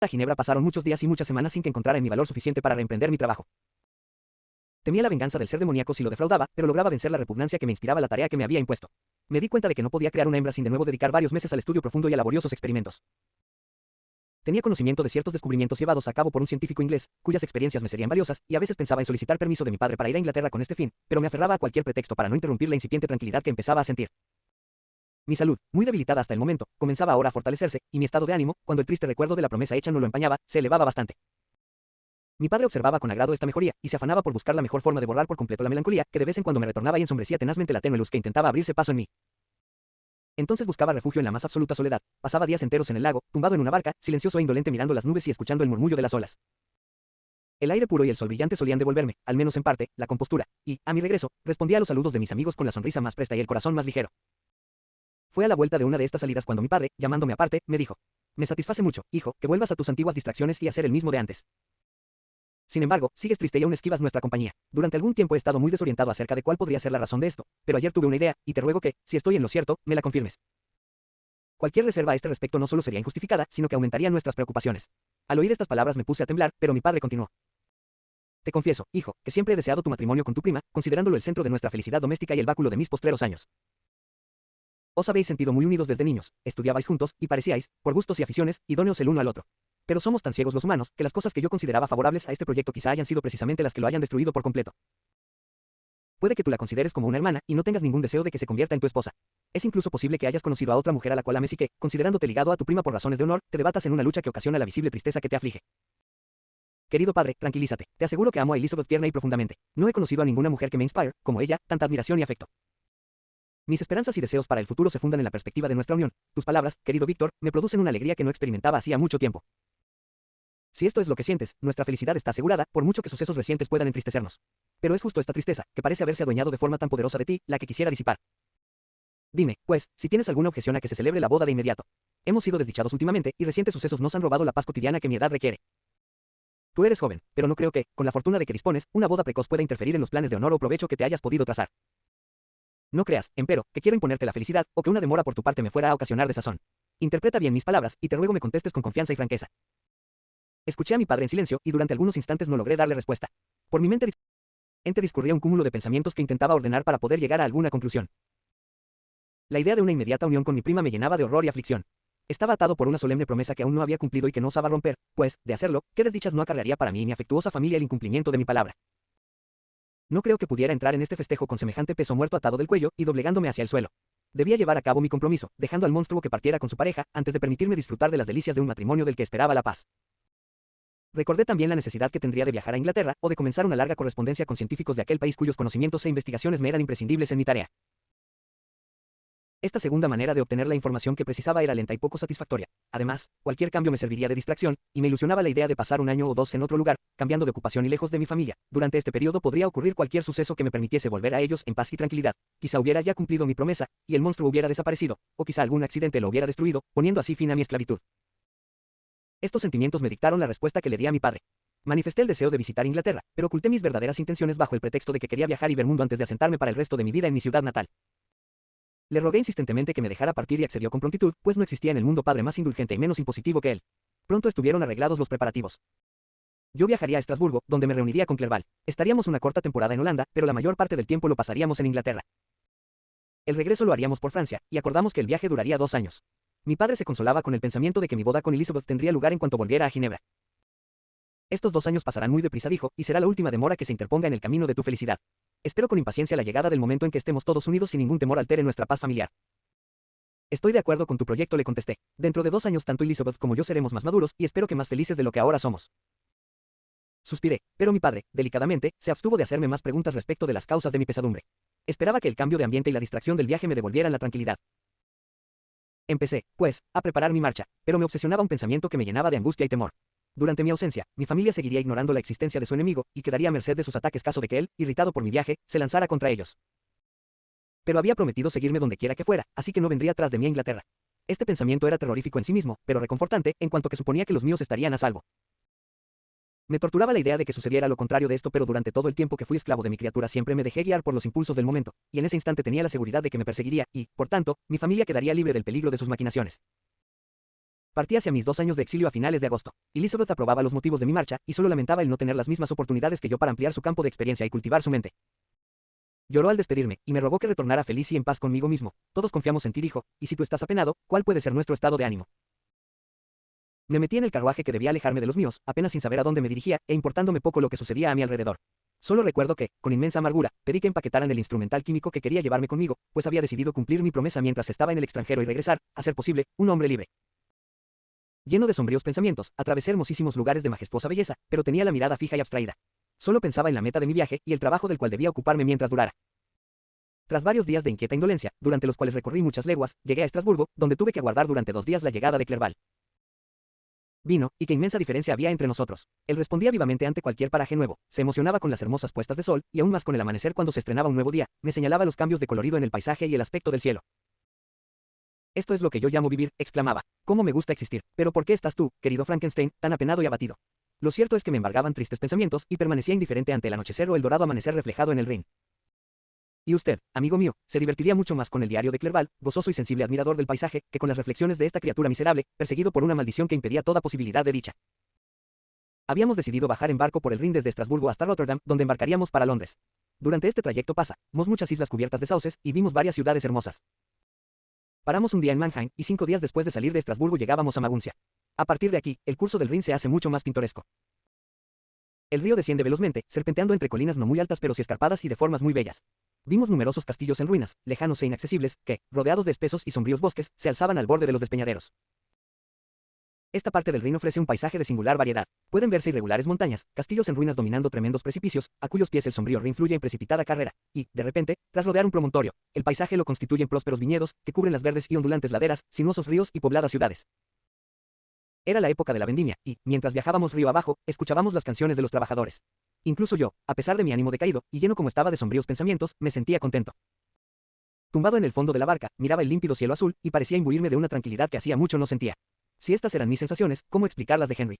A Ginebra pasaron muchos días y muchas semanas sin que encontrara en mi valor suficiente para reemprender mi trabajo. Temía la venganza del ser demoníaco si lo defraudaba, pero lograba vencer la repugnancia que me inspiraba la tarea que me había impuesto. Me di cuenta de que no podía crear una hembra sin de nuevo dedicar varios meses al estudio profundo y a laboriosos experimentos. Tenía conocimiento de ciertos descubrimientos llevados a cabo por un científico inglés, cuyas experiencias me serían valiosas, y a veces pensaba en solicitar permiso de mi padre para ir a Inglaterra con este fin, pero me aferraba a cualquier pretexto para no interrumpir la incipiente tranquilidad que empezaba a sentir. Mi salud, muy debilitada hasta el momento, comenzaba ahora a fortalecerse, y mi estado de ánimo, cuando el triste recuerdo de la promesa hecha no lo empañaba, se elevaba bastante. Mi padre observaba con agrado esta mejoría, y se afanaba por buscar la mejor forma de borrar por completo la melancolía, que de vez en cuando me retornaba y ensombrecía tenazmente la tenue luz que intentaba abrirse paso en mí. Entonces buscaba refugio en la más absoluta soledad, pasaba días enteros en el lago, tumbado en una barca, silencioso e indolente mirando las nubes y escuchando el murmullo de las olas. El aire puro y el sol brillante solían devolverme, al menos en parte, la compostura, y, a mi regreso, respondía a los saludos de mis amigos con la sonrisa más presta y el corazón más ligero. Fue a la vuelta de una de estas salidas cuando mi padre, llamándome aparte, me dijo: «Me satisface mucho, hijo, que vuelvas a tus antiguas distracciones y a ser el mismo de antes. Sin embargo, sigues triste y aún esquivas nuestra compañía. Durante algún tiempo he estado muy desorientado acerca de cuál podría ser la razón de esto, pero ayer tuve una idea, y te ruego que, si estoy en lo cierto, me la confirmes. Cualquier reserva a este respecto no solo sería injustificada, sino que aumentaría nuestras preocupaciones». Al oír estas palabras me puse a temblar, pero mi padre continuó: «Te confieso, hijo, que siempre he deseado tu matrimonio con tu prima, considerándolo el centro de nuestra felicidad doméstica y el báculo de mis postreros años. Os habéis sentido muy unidos desde niños, estudiabais juntos, y parecíais, por gustos y aficiones, idóneos el uno al otro. Pero somos tan ciegos los humanos, que las cosas que yo consideraba favorables a este proyecto quizá hayan sido precisamente las que lo hayan destruido por completo. Puede que tú la consideres como una hermana, y no tengas ningún deseo de que se convierta en tu esposa. Es incluso posible que hayas conocido a otra mujer a la cual ames y que, considerándote ligado a tu prima por razones de honor, te debatas en una lucha que ocasiona la visible tristeza que te aflige. Querido padre, tranquilízate. Te aseguro que amo a Elizabeth tierna y profundamente. No he conocido a ninguna mujer que me inspire, como ella, tanta admiración y afecto. Mis esperanzas y deseos para el futuro se fundan en la perspectiva de nuestra unión. Tus palabras, querido Víctor, me producen una alegría que no experimentaba hacía mucho tiempo. Si esto es lo que sientes, nuestra felicidad está asegurada, por mucho que sucesos recientes puedan entristecernos. Pero es justo esta tristeza, que parece haberse adueñado de forma tan poderosa de ti, la que quisiera disipar. Dime, pues, si tienes alguna objeción a que se celebre la boda de inmediato. Hemos sido desdichados últimamente, y recientes sucesos nos han robado la paz cotidiana que mi edad requiere. Tú eres joven, pero no creo que, con la fortuna de que dispones, una boda precoz pueda interferir en los planes de honor o provecho que te hayas podido trazar. No creas, empero, que quiero imponerte la felicidad, o que una demora por tu parte me fuera a ocasionar desazón. Interpreta bien mis palabras, y te ruego me contestes con confianza y franqueza. Escuché a mi padre en silencio, y durante algunos instantes no logré darle respuesta. Por mi mente discurría un cúmulo de pensamientos que intentaba ordenar para poder llegar a alguna conclusión. La idea de una inmediata unión con mi prima me llenaba de horror y aflicción. Estaba atado por una solemne promesa que aún no había cumplido y que no osaba romper, pues, de hacerlo, qué desdichas no acarrearía para mí y mi afectuosa familia el incumplimiento de mi palabra. No creo que pudiera entrar en este festejo con semejante peso muerto atado del cuello y doblegándome hacia el suelo. Debía llevar a cabo mi compromiso, dejando al monstruo que partiera con su pareja, antes de permitirme disfrutar de las delicias de un matrimonio del que esperaba la paz. Recordé también la necesidad que tendría de viajar a Inglaterra, o de comenzar una larga correspondencia con científicos de aquel país cuyos conocimientos e investigaciones me eran imprescindibles en mi tarea. Esta segunda manera de obtener la información que precisaba era lenta y poco satisfactoria. Además, cualquier cambio me serviría de distracción, y me ilusionaba la idea de pasar un año o dos en otro lugar, cambiando de ocupación y lejos de mi familia. Durante este periodo podría ocurrir cualquier suceso que me permitiese volver a ellos en paz y tranquilidad. Quizá hubiera ya cumplido mi promesa, y el monstruo hubiera desaparecido, o quizá algún accidente lo hubiera destruido, poniendo así fin a mi esclavitud. Estos sentimientos me dictaron la respuesta que le di a mi padre. Manifesté el deseo de visitar Inglaterra, pero oculté mis verdaderas intenciones bajo el pretexto de que quería viajar y ver mundo antes de asentarme para el resto de mi vida en mi ciudad natal. Le rogué insistentemente que me dejara partir y accedió con prontitud, pues no existía en el mundo padre más indulgente y menos impositivo que él. Pronto estuvieron arreglados los preparativos. Yo viajaría a Estrasburgo, donde me reuniría con Clerval. Estaríamos una corta temporada en Holanda, pero la mayor parte del tiempo lo pasaríamos en Inglaterra. El regreso lo haríamos por Francia, y acordamos que el viaje duraría 2 años. Mi padre se consolaba con el pensamiento de que mi boda con Elizabeth tendría lugar en cuanto volviera a Ginebra. Estos 2 años pasarán muy deprisa, dijo, y será la última demora que se interponga en el camino de tu felicidad. Espero con impaciencia la llegada del momento en que estemos todos unidos sin ningún temor altere nuestra paz familiar. Estoy de acuerdo con tu proyecto, le contesté. Dentro de 2 años tanto Elizabeth como yo seremos más maduros, y espero que más felices de lo que ahora somos. Suspiré, pero mi padre, delicadamente, se abstuvo de hacerme más preguntas respecto de las causas de mi pesadumbre. Esperaba que el cambio de ambiente y la distracción del viaje me devolvieran la tranquilidad. Empecé, pues, a preparar mi marcha, pero me obsesionaba un pensamiento que me llenaba de angustia y temor. Durante mi ausencia, mi familia seguiría ignorando la existencia de su enemigo, y quedaría a merced de sus ataques caso de que él, irritado por mi viaje, se lanzara contra ellos. Pero había prometido seguirme donde quiera que fuera, así que no vendría tras de mí a Inglaterra. Este pensamiento era terrorífico en sí mismo, pero reconfortante, en cuanto que suponía que los míos estarían a salvo. Me torturaba la idea de que sucediera lo contrario de esto, pero durante todo el tiempo que fui esclavo de mi criatura siempre me dejé guiar por los impulsos del momento, y en ese instante tenía la seguridad de que me perseguiría, y, por tanto, mi familia quedaría libre del peligro de sus maquinaciones. Partí hacia mis 2 años de exilio a finales de agosto. Elizabeth aprobaba los motivos de mi marcha y solo lamentaba el no tener las mismas oportunidades que yo para ampliar su campo de experiencia y cultivar su mente. Lloró al despedirme, y me rogó que retornara feliz y en paz conmigo mismo. Todos confiamos en ti, dijo, y si tú estás apenado, ¿cuál puede ser nuestro estado de ánimo? Me metí en el carruaje que debía alejarme de los míos, apenas sin saber a dónde me dirigía, e importándome poco lo que sucedía a mi alrededor. Solo recuerdo que, con inmensa amargura, pedí que empaquetaran el instrumental químico que quería llevarme conmigo, pues había decidido cumplir mi promesa mientras estaba en el extranjero y regresar, a ser posible, un hombre libre. Lleno de sombríos pensamientos, atravesé hermosísimos lugares de majestuosa belleza, pero tenía la mirada fija y abstraída. Solo pensaba en la meta de mi viaje y el trabajo del cual debía ocuparme mientras durara. Tras varios días de inquieta indolencia, durante los cuales recorrí muchas leguas, llegué a Estrasburgo, donde tuve que aguardar durante 2 días la llegada de Clerval. Vino, y qué inmensa diferencia había entre nosotros. Él respondía vivamente ante cualquier paraje nuevo, se emocionaba con las hermosas puestas de sol, y aún más con el amanecer cuando se estrenaba un nuevo día, me señalaba los cambios de colorido en el paisaje y el aspecto del cielo. Esto es lo que yo llamo vivir, exclamaba. ¿Cómo me gusta existir? Pero ¿por qué estás tú, querido Frankenstein, tan apenado y abatido? Lo cierto es que me embargaban tristes pensamientos, y permanecía indiferente ante el anochecer o el dorado amanecer reflejado en el Rin. Y usted, amigo mío, se divertiría mucho más con el diario de Clerval, gozoso y sensible admirador del paisaje, que con las reflexiones de esta criatura miserable, perseguido por una maldición que impedía toda posibilidad de dicha. Habíamos decidido bajar en barco por el Rin desde Estrasburgo hasta Rotterdam, donde embarcaríamos para Londres. Durante este trayecto pasamos muchas islas cubiertas de sauces, y vimos varias ciudades hermosas. Paramos un día en Mannheim, y 5 días después de salir de Estrasburgo llegábamos a Maguncia. A partir de aquí, el curso del Rin se hace mucho más pintoresco. El río desciende velozmente, serpenteando entre colinas no muy altas pero sí escarpadas y de formas muy bellas. Vimos numerosos castillos en ruinas, lejanos e inaccesibles, que, rodeados de espesos y sombríos bosques, se alzaban al borde de los despeñaderos. Esta parte del Rin ofrece un paisaje de singular variedad. Pueden verse irregulares montañas, castillos en ruinas dominando tremendos precipicios, a cuyos pies el sombrío Rin fluye en precipitada carrera, y, de repente, tras rodear un promontorio, el paisaje lo constituyen prósperos viñedos, que cubren las verdes y ondulantes laderas, sinuosos ríos y pobladas ciudades. Era la época de la vendimia, y, mientras viajábamos río abajo, escuchábamos las canciones de los trabajadores. Incluso yo, a pesar de mi ánimo decaído, y lleno como estaba de sombríos pensamientos, me sentía contento. Tumbado en el fondo de la barca, miraba el límpido cielo azul, y parecía imbuirme de una tranquilidad que hacía mucho no sentía. Si estas eran mis sensaciones, ¿cómo explicarlas de Henry?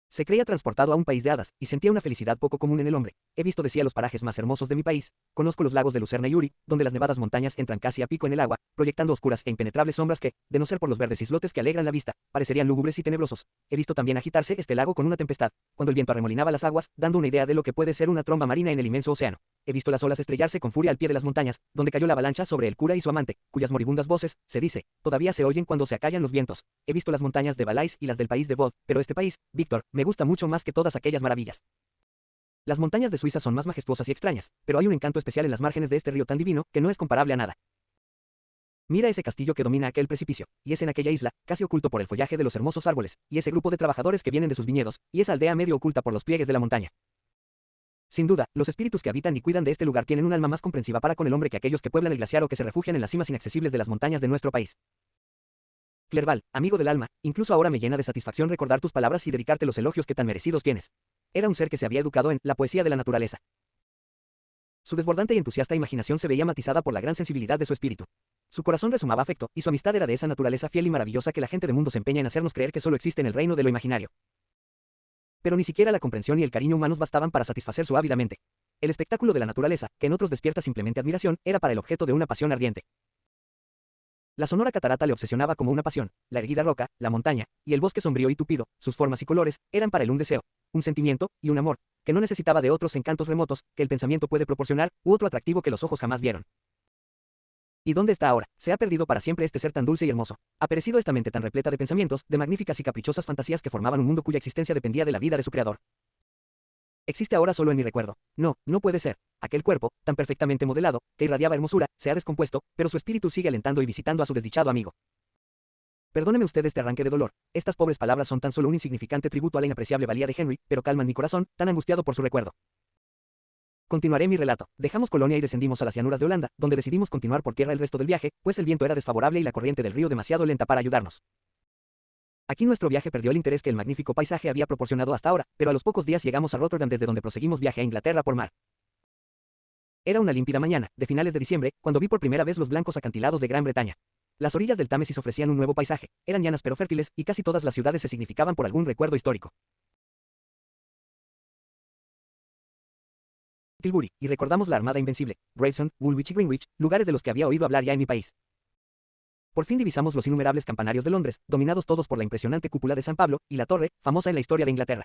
Se creía transportado a un país de hadas, y sentía una felicidad poco común en el hombre. He visto, decía, los parajes más hermosos de mi país, conozco los lagos de Lucerna y Uri, donde las nevadas montañas entran casi a pico en el agua, proyectando oscuras e impenetrables sombras que, de no ser por los verdes islotes que alegran la vista, parecerían lúgubres y tenebrosos. He visto también agitarse este lago con una tempestad, cuando el viento arremolinaba las aguas, dando una idea de lo que puede ser una tromba marina en el inmenso océano. He visto las olas estrellarse con furia al pie de las montañas, donde cayó la avalancha sobre el cura y su amante, cuyas moribundas voces, se dice, todavía se oyen cuando se acallan los vientos. He visto las montañas de Valais y las del país de Vaud, pero este país, Víctor, me gusta mucho más que todas aquellas maravillas. Las montañas de Suiza son más majestuosas y extrañas, pero hay un encanto especial en las márgenes de este río tan divino, que no es comparable a nada. Mira ese castillo que domina aquel precipicio, y es en aquella isla, casi oculto por el follaje de los hermosos árboles, y ese grupo de trabajadores que vienen de sus viñedos, y esa aldea medio oculta por los pliegues de la montaña. Sin duda, los espíritus que habitan y cuidan de este lugar tienen un alma más comprensiva para con el hombre que aquellos que pueblan el glaciar o que se refugian en las cimas inaccesibles de las montañas de nuestro país. Clerval, amigo del alma, incluso ahora me llena de satisfacción recordar tus palabras y dedicarte los elogios que tan merecidos tienes. Era un ser que se había educado en la poesía de la naturaleza. Su desbordante y entusiasta imaginación se veía matizada por la gran sensibilidad de su espíritu. Su corazón resumaba afecto, y su amistad era de esa naturaleza fiel y maravillosa que la gente de mundo se empeña en hacernos creer que solo existe en el reino de lo imaginario. Pero ni siquiera la comprensión y el cariño humanos bastaban para satisfacer su ávida mente. El espectáculo de la naturaleza, que en otros despierta simplemente admiración, era para el objeto de una pasión ardiente. La sonora catarata le obsesionaba como una pasión, la erguida roca, la montaña, y el bosque sombrío y tupido, sus formas y colores, eran para él un deseo, un sentimiento, y un amor, que no necesitaba de otros encantos remotos, que el pensamiento puede proporcionar, u otro atractivo que los ojos jamás vieron. ¿Y dónde está ahora? Se ha perdido para siempre este ser tan dulce y hermoso. Ha perecido esta mente tan repleta de pensamientos, de magníficas y caprichosas fantasías que formaban un mundo cuya existencia dependía de la vida de su creador. Existe ahora solo en mi recuerdo. No, no puede ser. Aquel cuerpo, tan perfectamente modelado, que irradiaba hermosura, se ha descompuesto, pero su espíritu sigue alentando y visitando a su desdichado amigo. Perdóneme usted este arranque de dolor. Estas pobres palabras son tan solo un insignificante tributo a la inapreciable valía de Henry, pero calman mi corazón, tan angustiado por su recuerdo. Continuaré mi relato. Dejamos Colonia y descendimos a las llanuras de Holanda, donde decidimos continuar por tierra el resto del viaje, pues el viento era desfavorable y la corriente del río demasiado lenta para ayudarnos. Aquí nuestro viaje perdió el interés que el magnífico paisaje había proporcionado hasta ahora, pero a los pocos días llegamos a Rotterdam desde donde proseguimos viaje a Inglaterra por mar. Era una límpida mañana, de finales de diciembre, cuando vi por primera vez los blancos acantilados de Gran Bretaña. Las orillas del Támesis ofrecían un nuevo paisaje, eran llanas pero fértiles, y casi todas las ciudades se significaban por algún recuerdo histórico. Tilbury, y recordamos la Armada Invencible, Gravesend, Woolwich y Greenwich, lugares de los que había oído hablar ya en mi país. Por fin divisamos los innumerables campanarios de Londres, dominados todos por la impresionante cúpula de San Pablo, y la torre, famosa en la historia de Inglaterra.